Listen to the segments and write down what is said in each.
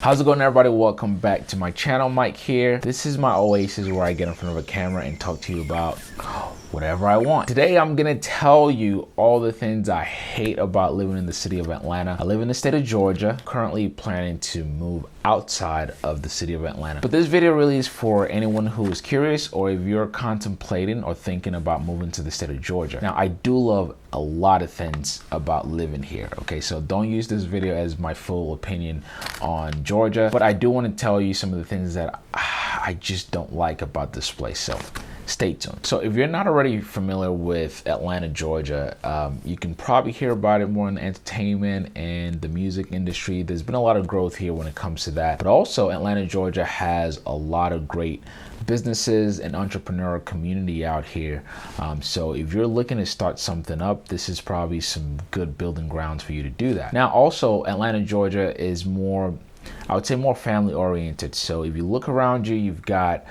How's it going, everybody? Welcome back to my channel. Mike here. This is my oasis where I get in front of a camera and talk to you about whatever I want. Today I'm gonna tell you all the things I hate about living in the city of Atlanta. I live in the state of Georgia, currently planning to move outside of the city of Atlanta. But this video really is for anyone who is curious, or if you're contemplating or thinking about moving to the state of Georgia. Now, I do love a lot of things about living here, okay? So don't use this video as my full opinion on Georgia, but I do want to tell you some of the things that I just don't like about this place. So stay tuned. So if you're not already familiar with Atlanta, Georgia, you can probably hear about it more in the entertainment and the music industry. There's been a lot of growth here when it comes to that. But also Atlanta, Georgia has a lot of great businesses and entrepreneurial community out here. So if you're looking to start something up, this is probably some good building grounds for you to do that. Now, also Atlanta, Georgia is more, I would say, more family oriented. So if you look around you, you've got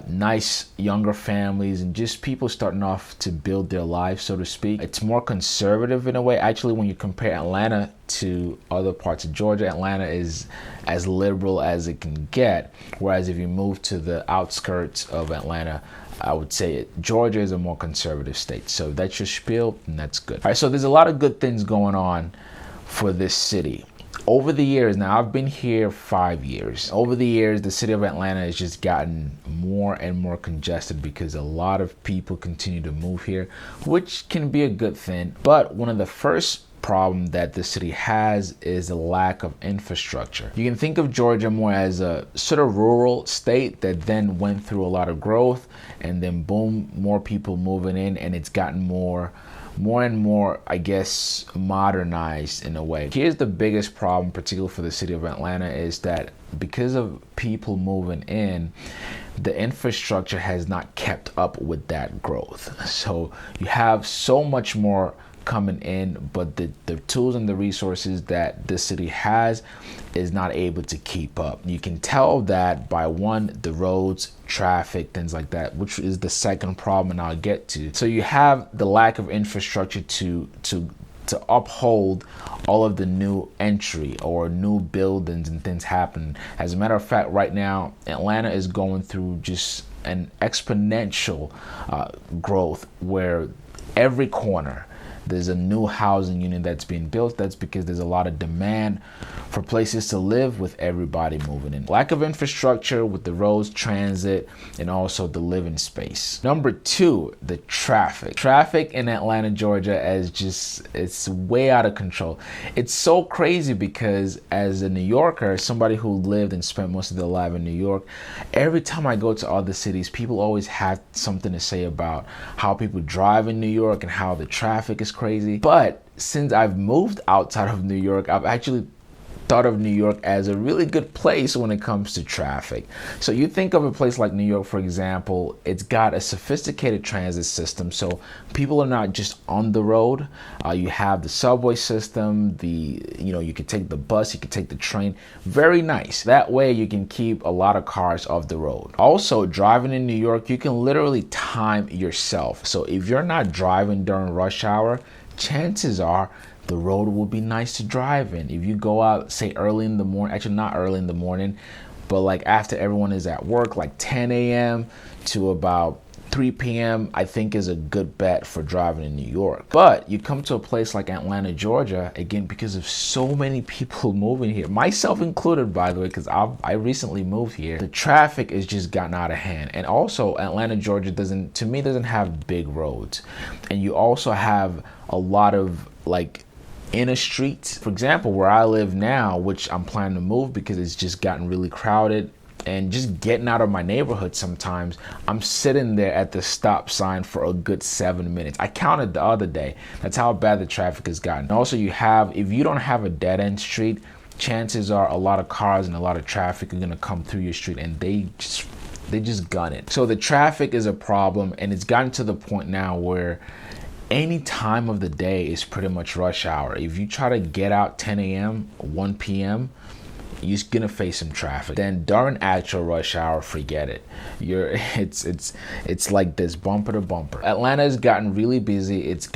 nice younger families and just people starting off to build their lives, so to speak. It's more conservative in a way. Actually, when you compare Atlanta to other parts of Georgia, Atlanta is as liberal as it can get. Whereas if you move to the outskirts of Atlanta, I would say Georgia is a more conservative state. So that's your spiel, and that's good. All right, so there's a lot of good things going on for this city. Over the years, now I've been here 5 years. Over the years, the city of Atlanta has just gotten more and more congested because a lot of people continue to move here, which can be a good thing. But one of the first problem that the city has is the lack of infrastructure. You can think of Georgia more as a sort of rural state that then went through a lot of growth, and then boom, more people moving in, and it's gotten more and more, I guess, modernized in a way. Here's the biggest problem, particularly for the city of Atlanta, is that because of people moving in, the infrastructure has not kept up with that growth. So you have so much more coming in, but the tools and the resources that the city has is not able to keep up. You can tell that by one, the roads, traffic, things like that, which is the second problem, and I'll get to. So you have the lack of infrastructure to uphold all of the new entry or new buildings and things happening. As a matter of fact, right now Atlanta is going through just an exponential growth where every corner there's a new housing unit that's being built. That's because there's a lot of demand for places to live with everybody moving in. Lack of infrastructure with the roads, transit, and also the living space. Number two, the traffic. Traffic in Atlanta, Georgia is just, it's way out of control. It's so crazy because as a New Yorker, somebody who lived and spent most of their life in New York, every time I go to other cities, people always have something to say about how people drive in New York and how the traffic is crazy. But since I've moved outside of New York, I've actually thought of New York as a really good place when it comes to traffic. So you think of a place like New York, for example, it's got a sophisticated transit system. So people are not just on the road. You have the subway system, you can take the bus, you can take the train. Very nice. That way you can keep a lot of cars off the road. Also, driving in New York, you can literally time yourself. So if you're not driving during rush hour, chances are the road will be nice to drive in. If you go out, say early in the morning, actually not early in the morning, but like after everyone is at work, like 10 a.m. to about 3 p.m., I think is a good bet for driving in New York. But you come to a place like Atlanta, Georgia, again, because of so many people moving here, myself included, by the way, because I recently moved here, the traffic is just gotten out of hand. And also Atlanta, Georgia doesn't have big roads. And you also have a lot of like inner streets. For example, where I live now, which I'm planning to move because it's just gotten really crowded, and just getting out of my neighborhood sometimes, I'm sitting there at the stop sign for a good 7 minutes. I counted the other day. That's how bad the traffic has gotten. And also if you don't have a dead end street, chances are a lot of cars and a lot of traffic are gonna come through your street, and they just gun it. So the traffic is a problem, and it's gotten to the point now where any time of the day is pretty much rush hour. If you try to get out 10 a.m., 1 p.m., you're gonna face some traffic. Then during actual rush hour, forget it. It's like this bumper to bumper. Atlanta has gotten really busy. It's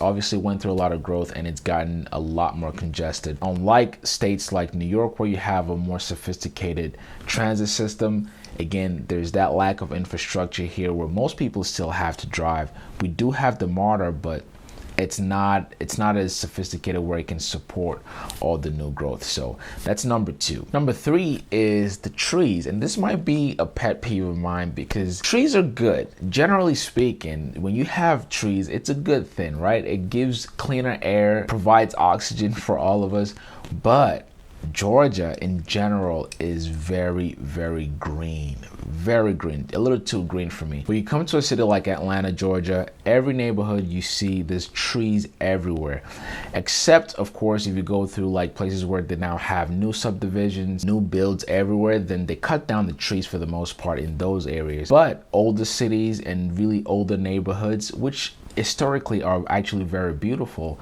obviously went through a lot of growth, and it's gotten a lot more congested. Unlike states like New York, where you have a more sophisticated transit system, again, there's that lack of infrastructure here where most people still have to drive. We do have the MARTA, but it's not as sophisticated where it can support all the new growth. So that's number 2. Number 3 is the trees, and this might be a pet peeve of mine because trees are good. Generally speaking, when you have trees, it's a good thing, right? It gives cleaner air, provides oxygen for all of us, but Georgia in general is very, very green, a little too green for me. When you come to a city like Atlanta, Georgia, every neighborhood you see, there's trees everywhere, except of course if you go through like places where they now have new subdivisions, new builds everywhere, then they cut down the trees for the most part in those areas. But older cities and really older neighborhoods, which historically are actually very beautiful,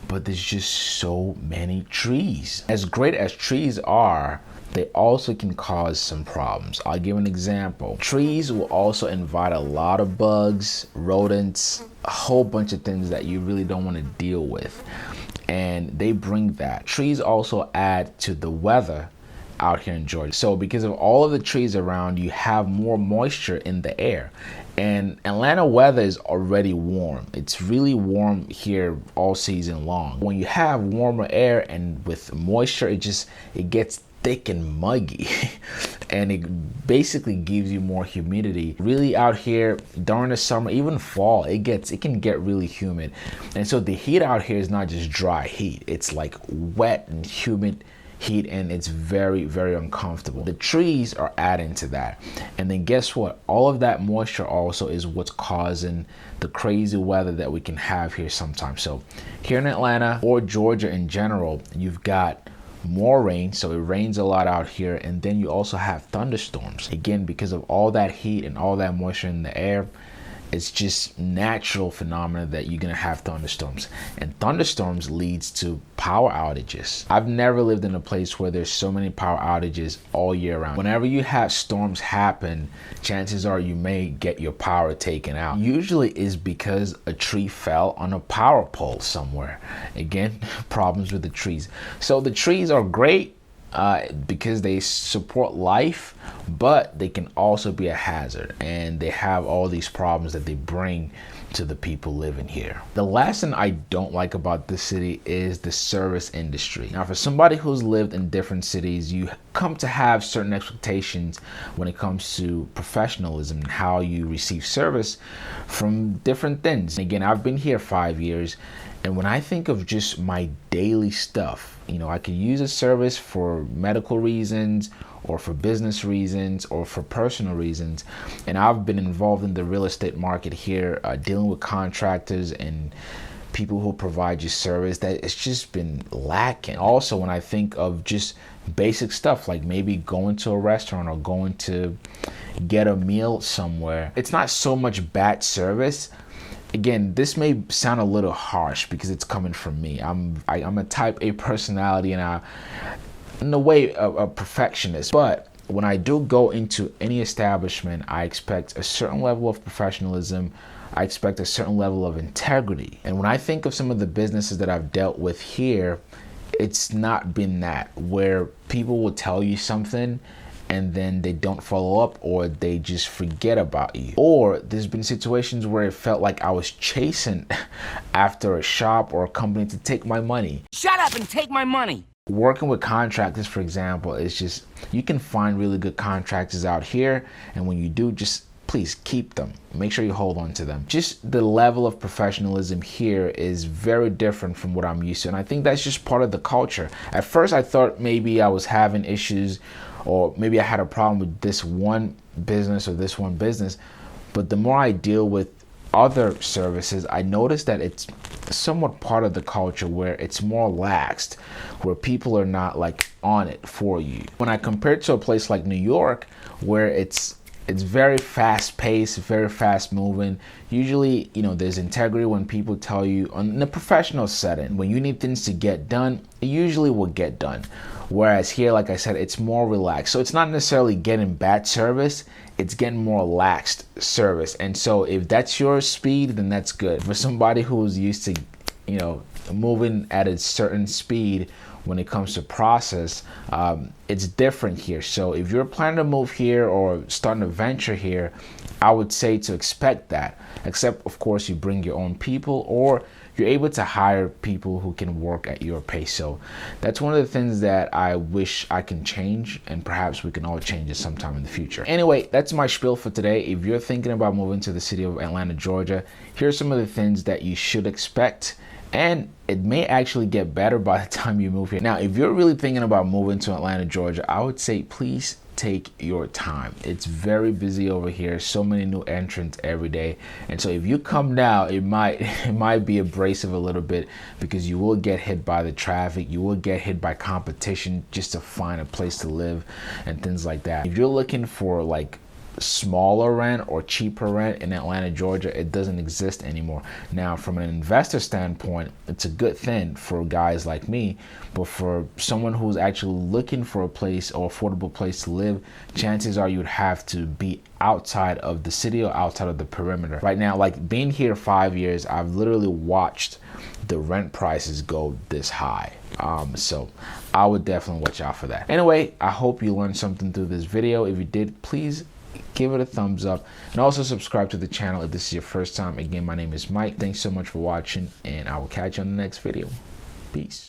but there's just so many trees. As great as trees are, they also can cause some problems. I'll give an example. Trees will also invite a lot of bugs, rodents, a whole bunch of things that you really don't want to deal with. And they bring that. Trees also add to the weather out here in Georgia. So because of all of the trees around, you have more moisture in the air. And Atlanta weather is already warm. It's really warm here all season long. When you have warmer air and with moisture, it gets thick and muggy and it basically gives you more humidity. Really out here during the summer, even fall, it can get really humid. And so the heat out here is not just dry heat. It's like wet and humid heat, and it's very, very uncomfortable. The trees are adding to that. And then guess what? All of that moisture also is what's causing the crazy weather that we can have here sometimes. So here in Atlanta or Georgia in general, you've got more rain, so it rains a lot out here, and then you also have thunderstorms. Again, because of all that heat and all that moisture in the air, it's just natural phenomena that you're gonna have thunderstorms, and thunderstorms leads to power outages. I've never lived in a place where there's so many power outages all year round. Whenever you have storms happen, chances are you may get your power taken out. Usually is because a tree fell on a power pole somewhere. Again, problems with the trees. So the trees are great because they support life, but they can also be a hazard, and they have all these problems that they bring to the people living here. The last thing I don't like about this city is the service industry. Now, for somebody who's lived in different cities, you come to have certain expectations when it comes to professionalism and how you receive service from different things. Again, I've been here 5 years, and when I think of just my daily stuff, I could use a service for medical reasons or for business reasons or for personal reasons. And I've been involved in the real estate market here, dealing with contractors and people who provide you service that it's just been lacking. Also, when I think of just basic stuff like maybe going to a restaurant or going to get a meal somewhere, it's not so much bad service. Again, this may sound a little harsh because it's coming from me. I'm a type A personality, and in a way a perfectionist. But when I do go into any establishment, I expect a certain level of professionalism. I expect a certain level of integrity. And when I think of some of the businesses that I've dealt with here, it's not been that, where people will tell you something and then they don't follow up, or they just forget about you. Or there's been situations where it felt like I was chasing after a shop or a company to take my money. Shut up and take my money. Working with contractors, for example, it's just, you can find really good contractors out here, and when you do, just please keep them. Make sure you hold on to them. Just the level of professionalism here is very different from what I'm used to, and I think that's just part of the culture. At first, I thought maybe I was having issues, or maybe I had a problem with this one business or this one business, but the more I deal with other services, I noticed that it's somewhat part of the culture where it's more laxed, where people are not like on it for you. When I compare it to a place like New York, where it's it's very fast paced, very fast moving. Usually, you know, there's integrity when people tell you in a professional setting, when you need things to get done, it usually will get done. Whereas here, like I said, it's more relaxed. So it's not necessarily getting bad service, it's getting more relaxed service. And so if that's your speed, then that's good. For somebody who's used to, you know, moving at a certain speed when it comes to process, it's different here. So if you're planning to move here or starting a venture here, I would say to expect that, except of course you bring your own people or you're able to hire people who can work at your pace. So that's one of the things that I wish I can change, and perhaps we can all change it sometime in the future. Anyway, that's my spiel for today. If you're thinking about moving to the city of Atlanta, Georgia, here's some of the things that you should expect, and it may actually get better by the time you move here. Now, if you're really thinking about moving to Atlanta, Georgia, I would say please take your time. It's very busy over here, so many new entrants every day, and so if you come now, it might be abrasive a little bit, because you will get hit by the traffic, you will get hit by competition just to find a place to live and things like that. If you're looking for like smaller rent or cheaper rent in Atlanta, Georgia, it doesn't exist anymore. Now, from an investor standpoint, it's a good thing for guys like me, but for someone who's actually looking for a place or affordable place to live, chances are you'd have to be outside of the city or outside of the perimeter. Right now, like being here 5 years, I've literally watched the rent prices go this high. So I would definitely watch out for that. Anyway, I hope you learned something through this video. If you did, please give it a thumbs up, and also subscribe to the channel if this is your first time. Again, my name is Mike. Thanks so much for watching, and I will catch you on the next video. Peace.